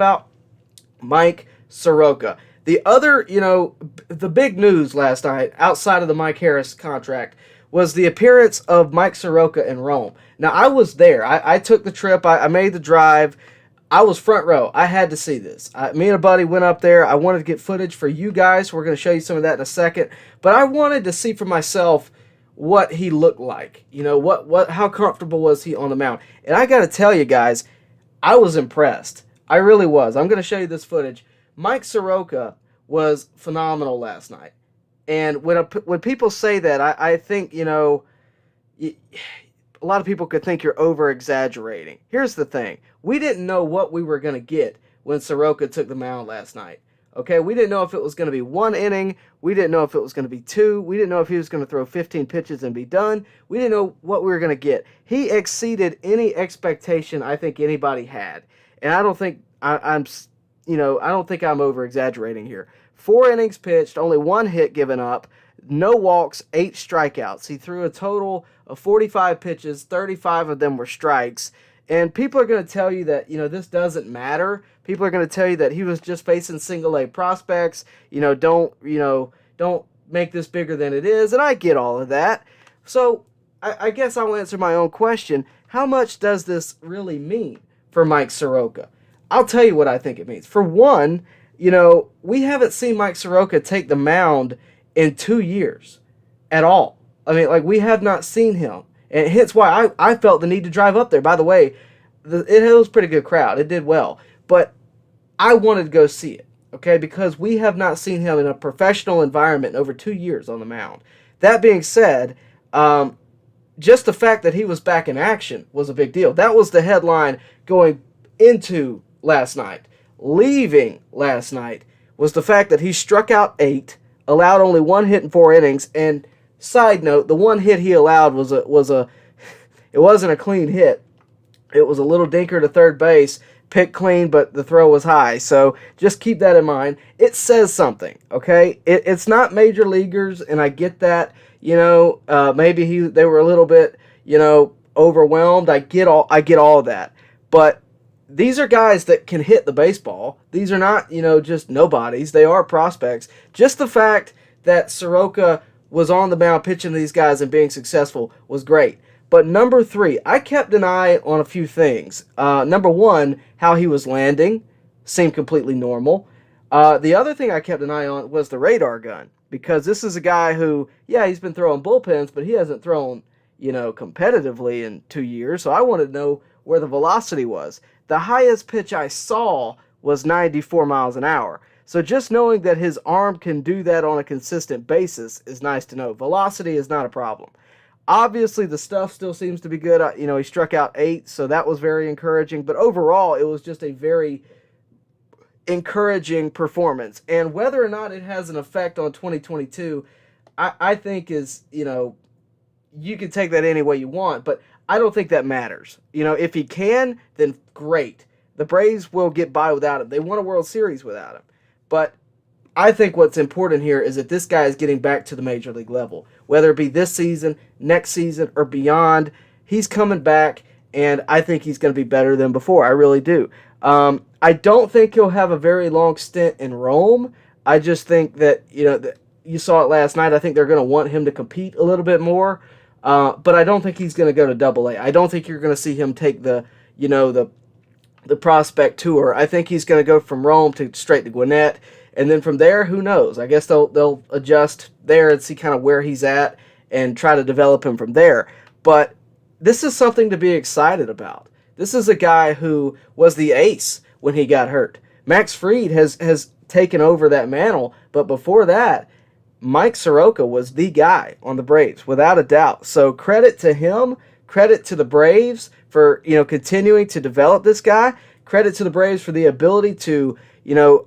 about Mike Soroka. The other, the big news last night outside of the Mike Harris contract was the appearance of Mike Soroka in Rome. Now, I was there. I took the trip. I made the drive. I was front row. I had to see this. Me and a buddy went up there. I wanted to get footage for you guys. We're going to show you some of that in a second. But I wanted to see for myself what he looked like. How comfortable was he on the mound? And I got to tell you guys, I was impressed. I really was. I'm going to show you this footage. Mike Soroka was phenomenal last night. And when people say that, I think, a lot of people could think you're over-exaggerating. Here's the thing. We didn't know what we were going to get when Soroka took the mound last night. Okay, we didn't know if it was going to be 1 inning. We didn't know if it was going to be 2. We didn't know if he was going to throw 15 pitches and be done. We didn't know what we were going to get. He exceeded any expectation I think anybody had. And I don't think I don't think I'm over-exaggerating here. 4 innings pitched, only 1 hit given up, no walks, 8 strikeouts. He threw a total of 45 pitches, 35 of them were strikes. And people are going to tell you that, this doesn't matter. People are going to tell you that he was just facing single-A prospects. Don't make this bigger than it is. And I get all of that. So I guess I'll answer my own question. How much does this really mean for Mike Soroka? I'll tell you what I think it means. For one, we haven't seen Mike Soroka take the mound in 2 years at all. I mean, we have not seen him. And hence why I felt the need to drive up there. By the way, it was a pretty good crowd. It did well. But I wanted to go see it, okay, because we have not seen him in a professional environment in over 2 years on the mound. That being said, just the fact that he was back in action was a big deal. That was the headline going into last night. Leaving last night was the fact that he struck out 8, allowed only 1 hit in 4 innings, and side note, the 1 hit he allowed it wasn't a clean hit. It was a little dinker to third base, picked clean, but the throw was high. So just keep that in mind. It says something, okay? It's not major leaguers, and I get that. Maybe they were a little bit, overwhelmed. I get all that, but these are guys that can hit the baseball. These are not, just nobodies. They are prospects. Just the fact that Soroka was on the mound pitching to these guys and being successful was great. But number 3, I kept an eye on a few things. Number 1, how he was landing seemed completely normal. The other thing I kept an eye on was the radar gun, because this is a guy who, he's been throwing bullpens, but he hasn't thrown, competitively in 2 years. So I wanted to know where the velocity was. The highest pitch I saw was 94 miles an hour. So just knowing that his arm can do that on a consistent basis is nice to know. Velocity is not a problem. Obviously, the stuff still seems to be good. He struck out 8, so that was very encouraging. But overall, it was just a very encouraging performance. And whether or not it has an effect on 2022, I think is, you can take that any way you want. But I don't think that matters. If he can, then great. The Braves will get by without him. They won a World Series without him. But I think what's important here is that this guy is getting back to the major league level. Whether it be this season, next season, or beyond, he's coming back, and I think he's going to be better than before. I really do. I don't think he'll have a very long stint in Rome. I just think that, you saw it last night. I think they're going to want him to compete a little bit more. But I don't think he's going to go to Double-A. I don't think you're going to see him take the prospect tour. I think he's going to go from Rome to straight to Gwinnett, and then from there, who knows? I guess they'll adjust there and see kind of where he's at and try to develop him from there. But this is something to be excited about. This is a guy who was the ace when he got hurt. Max Fried has taken over that mantle, but before that, Mike Soroka was the guy on the Braves, without a doubt. So credit to him, credit to the Braves for, continuing to develop this guy. Credit to the Braves for the ability to,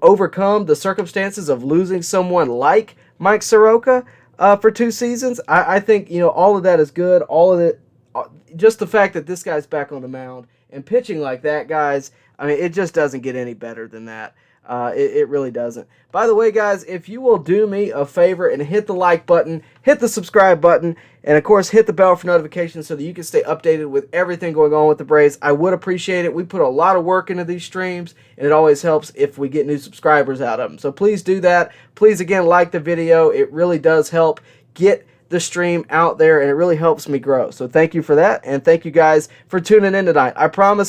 overcome the circumstances of losing someone like Mike Soroka for 2 seasons. I think, all of that is good. All of it, just the fact that this guy's back on the mound and pitching like that, guys, I mean, it just doesn't get any better than that. It really doesn't. By the way, guys, if you will do me a favor and hit the like button, hit the subscribe button, and of course hit the bell for notifications so that you can stay updated with everything going on with the Braves, I would appreciate it. We put a lot of work into these streams, and it always helps if we get new subscribers out of them. So please do that. Please, again, like the video. It really does help get the stream out there, and it really helps me grow. So thank you for that, and thank you guys for tuning in tonight. I promise